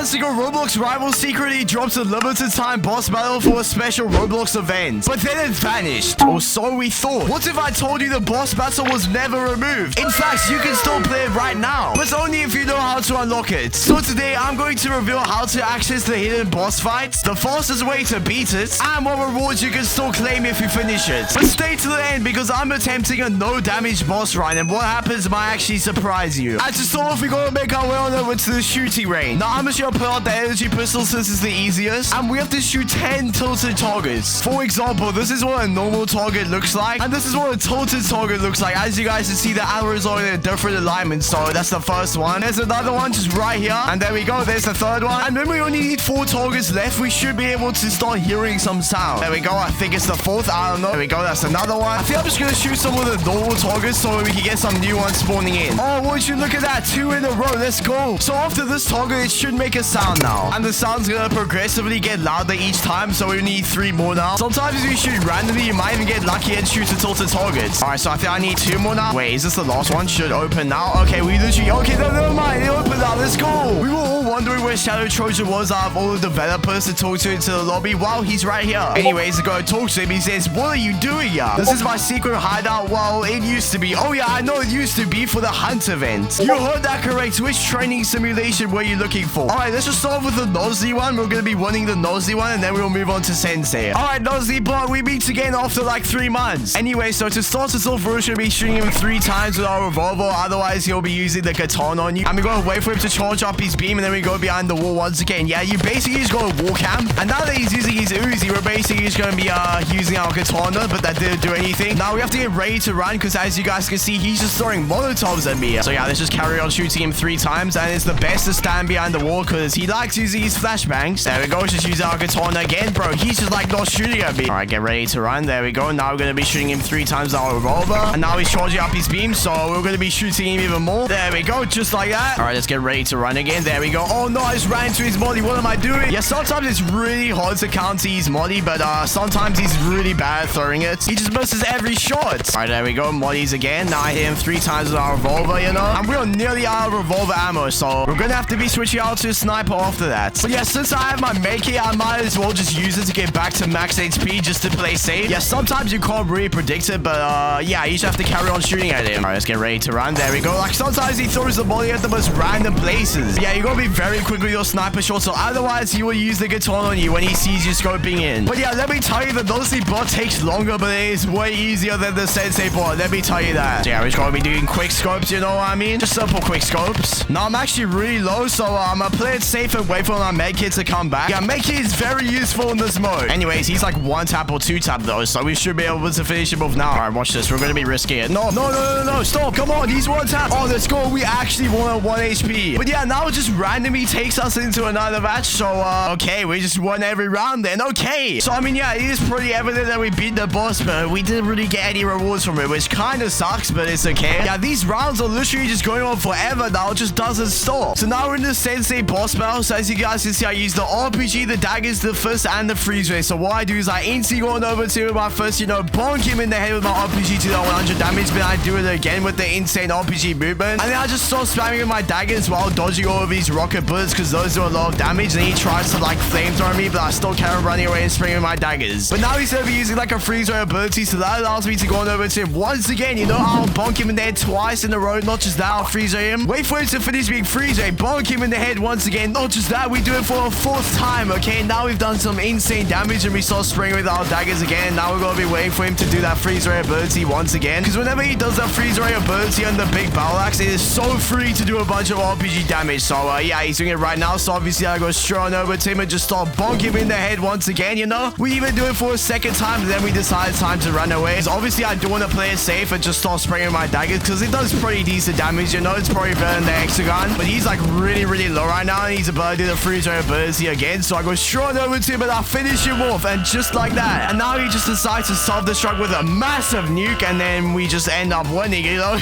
months ago, Roblox Rival secretly dropped a limited time boss battle for a special Roblox event. But then it vanished. Or so we thought. What if I told you the boss battle was never removed? In fact, you can still play it right now. But only if you know how to unlock it. So today, I'm going to reveal how to access the hidden boss fights, the fastest way to beat it, and what rewards you can still claim if you finish it. But stay to the end because I'm attempting a no damage boss run, and what happens might actually surprise you. And to start off, we're gonna make our way on over to the shooting range. Now, I'm just gonna put out the energy pistol since it's the easiest, and we have to shoot 10 tilted targets. For example, this is what a normal target looks like, and this is what a tilted target looks like. As you guys can see, the arrows are in a different alignment, so that's the first one. There's another one just right here, and there we go. There's the third one, and then we only need 4 targets left. We should be able to start hearing some sound. There we go. I think it's the fourth. I don't know. There we go. That's another one. I think I'm just gonna shoot some of the normal targets so we can get some new ones spawning in. Oh, would you look at that? 2 in a row. Let's go. So after this target, it should make a sound now, and the sound's gonna progressively get louder each time, so we need 3 more now. Sometimes if you shoot randomly, you might even get lucky and shoot a tilted target. All right, so I think I need 2 more now. Wait, is this the last one? Should open now. Okay, we literally... Okay, no, never mind. It opened now. Let's go. We were all wondering where Shadow Trojan was out of all the developers to talk to into the lobby. Wow, he's right here. Anyways, to go talk to him, he says, what are you doing here? This is my secret hideout. Well, it used to be. Oh, yeah, I know it used to be for the hunt event. You heard that correct. Which training simulation were you looking for? All right, let's just start with the nosy one. We're going to be winning the nosy one, and then we'll move on to Sensei. All right, nosy block, we meet again after like 3 months. Anyway, so to start us off, we're going to be shooting him 3 times with our revolver. Otherwise, he'll be using the katana on you. And we're going to wait for him to charge up his beam, and then we go behind the wall once again. Yeah, you basically just got to wall cam. And now that he's using his Uzi, we're basically just going to be using our katana, but that didn't do anything. Now we have to get ready to run, because as you guys can see, he's just throwing molotovs at me. So yeah, let's just carry on shooting him 3 times, and it's the best to stand behind the wall, because he likes using his flashbangs. There we go, just use our katana again, bro. He's just like not shooting at me. All right, get ready to run. There we go. Now we're going to be shooting him 3 times with our revolver, and now he's charging up his beam, so we're going to be shooting him even more. There we go, just like that. All right, let's get ready to run again. There we go. Oh no, I just ran into his molly. What am I doing? Yeah, sometimes it's really hard to counter his molly, but sometimes he's really bad at throwing it. He just misses every shot. All right, there we go. Mollies again. Now I hit him 3 times with our revolver, you know, and we're nearly out of revolver ammo, so we're gonna have to be switching out to a sniper after that. But yeah, since I have my med kit, I might as well just use it to get back to max HP just to play safe. Yeah, sometimes you can't really predict it, but yeah, you just have to carry on shooting at him. All right, let's get ready to run. There we go. Like sometimes he throws the molly at the most random places. Yeah, you gotta be very quick with your sniper shots, so otherwise he will use the katana on you when he sees you scoping in. But yeah, let me tell you, the nosy bot takes longer, but it is way easier than the Sensei bot. Let me tell you that. So yeah, we're just gonna be doing quick scopes, you know what I mean? Just simple quick scopes. Now I'm actually really low, so I'm gonna play it safe and wait for my med kit to come back. Yeah, med kit is very useful in this mode. Anyways, he's like 1 tap or 2 tap though, so we should be able to finish him off now. All right, watch this. We're gonna be risking it. No, no, no, no, no, stop. Come on, he's 1 tap. Oh, let's go. We actually won at 1 HP. But yeah, now it just randomly takes us into another match. So, okay, we just won every round then. Okay. So, I mean, yeah, it is pretty evident that we beat the boss, but we didn't really get any rewards from it, which kind of sucks, but it's okay. Yeah, these rounds are literally just going on forever now. It just doesn't stop. So now we're in the Sensei boss battle. So as you guys can see, I use the RPG, the daggers, the fist, and the freeze ray. So what I do is I instantly go on over to my first, you know, bonk him in the head with my RPG to the 100 damage, but I do it again with the insane RPG movement. And then I just start spamming with my daggers while dodging all of these rocket bullets, because those do a lot of damage. And he tries to like flamethrow me, but I still carry on running away and spraying with my daggers. But now he's going to be using like a freeze ray ability, so that allows me to go on over to him once again. You know, I'll bonk him in the head twice in a row. Not just that, I'll freeze ray him. Wait for him to finish being freeze ray. Bonk him in the head once again. Not just that, we do it for a 4th time. Okay, now we've done some insane damage and we start spraying with our daggers again. Now we're going to be waiting for him to do that freeze ray ability once again, because whenever he does that freeze ray ability on the big battle axe, it is so free to do a bunch of RPG damage. So yeah, he's doing it right now, so obviously I go straight on over to him and just start bonking him in the head once again, you know. We even do it for a 2nd time, and then we decide it's time to run away. So obviously I do want to play it safe and just start spraying my daggers, because it does pretty decent damage, you know. It's probably better than the hexagon, but he's like really, really low right now, and he's about to do the freeze ray ability again. So I go straight over to him and I finish him off, and just like that. And now he just decides to self-destruct with a massive nuke, and then we just end up winning, you know.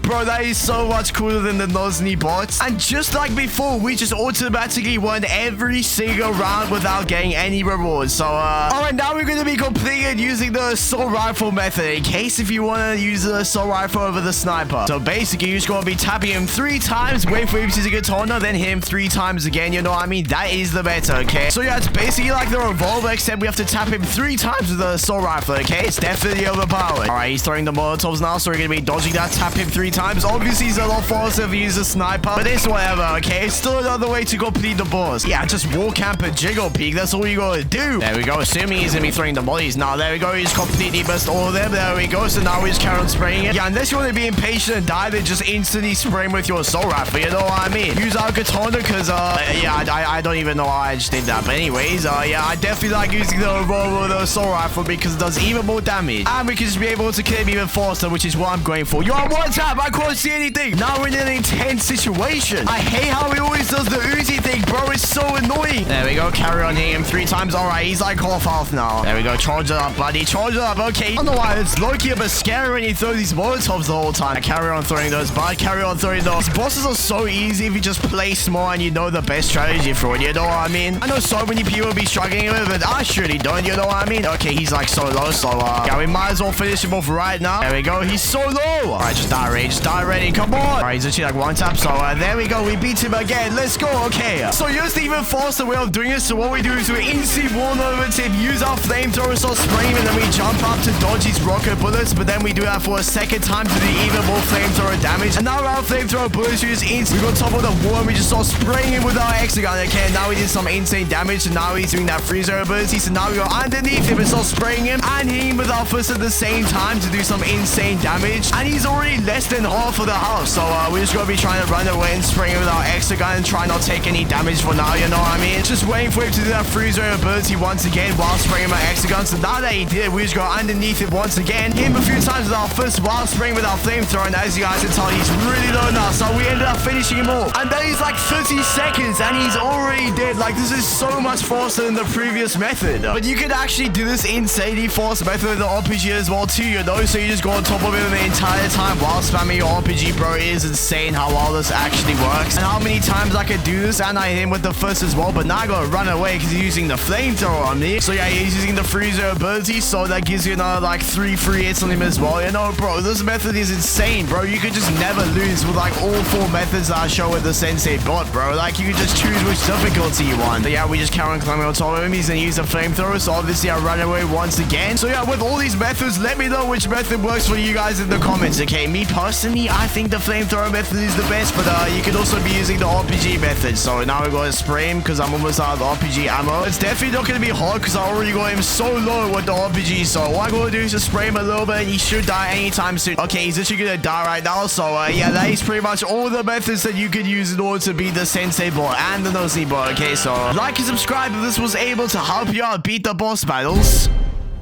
Bro, that is so much cooler than the nosy bots. And just like before, we just automatically won every single round without getting any rewards. So, alright, now we're going to be completing using the assault rifle method in case if you want to use the assault rifle over the sniper. So, basically, you're just going to be tapping him 3 times, wait for him to get katana, then hit him 3 times again. You know what I mean? That is the meta, okay? So, yeah, it's basically like the revolver, except we have to tap him 3 times with the assault rifle, okay? It's definitely overpowered. Alright, he's throwing the molotovs now, so we're going to be dodging that. Tap him 3 times. Obviously, he's a lot faster if he uses a sniper, but it's whatever, okay? It's still another way to complete the boss. Yeah, just wall camp and jiggle peek. That's all you gotta do. There we go. Assuming he's gonna be throwing the mollies now. There we go. He's completely missed all of them. There we go. So now we just carry on spraying it. Yeah, unless you want to be impatient and die, then just instantly spray him with your assault rifle. You know what I mean? Use our katana because, yeah, I don't even know why I just did that. But anyways, yeah, I definitely like using the revolver with the assault rifle because it does even more damage. And we can just be able to kill him even faster, which is what I'm going for. You're on one tap. I can't see anything. Now we're in an intense situation. I hate how he always does the Uzi thing, bro. It's so annoying. There we go. Carry on hitting him 3 times. All right, he's like half health now. There we go. Charge it up, buddy. Charge it up. Okay. I don't know why it's low-key a bit scary when you throw these molotovs the whole time. I carry on throwing those, bud. Carry on throwing those. These bosses are so easy if you just play smart and you know the best strategy for it. You know what I mean? I know so many people be struggling with it, but I surely don't. You know what I mean? Okay, he's like so low. So, yeah, we might as well finish him off right now. There we go. He's so low. All right, just die ready. Just die ready. Come on. All right, he's actually like one tap. So, there we go. We beat him again. Let's go. Okay. So, here's the even faster way of doing it. So, what we do is we instantly wall over tip, use our flamethrower, start spraying, and then we jump up to dodge his rocket bullets. But then we do that for a second time to do even more flamethrower damage. And now our flamethrower bullets, we just instantly go on top of the wall and we just start spraying him with our hexagon. Okay, now we did some insane damage. And now he's doing that freezer ability. So now we go underneath him and start spraying him and hitting him with our fist at the same time to do some insane damage. And he's already less than half of the house. So we're just going to be trying to run away and spraying him with our hexagon and try not to take any damage for now. You know what I mean? Just waiting for him to do that freezer ability once again while spraying my hexagon. So now that he did, we just go underneath it once again, hit him a few times with our fist while spraying with our flamethrower. And as you guys can tell, he's really low now. So we ended up finishing him off. And then he's like 30 seconds and he's already dead. Like, this is so much faster than the previous method. But you can actually do this insanely fast method with the RPG as well too, you know? So you just go on top of him the entire time while spamming your RPG, bro. It is insane how well this actually works. And how many times I can do this. And I hit him with the fist as well. But now I gotta run away because he's using the flamethrower on me. So yeah, he's using the freezer ability. So that gives you another like 3 free hits on him as well. You know, bro, this method is insane, bro. You could just never lose with like all 4 methods that I show with the Sensei bot, bro. Like, you can just choose which difficulty you want. But yeah, we just carry on climbing on top of him. He's gonna use a flamethrower. So obviously I run away once again. So yeah, with all these methods, let me know which method works for you guys in the comments, okay? Me personally, I think the flamethrower method is the best, but you could also be using the RPG method. So now we're going to spray him because I'm almost out of the RPG ammo. It's definitely not going to be hard because I already got him so low with the RPG. So what I'm going to do is just spray him a little bit and he should die anytime soon. Okay, he's literally going to die right now. So yeah, that is pretty much all the methods that you could use in order to beat the Sensei bot and the Nosy bot. Okay, so like and subscribe if this was able to help you out beat the boss battles.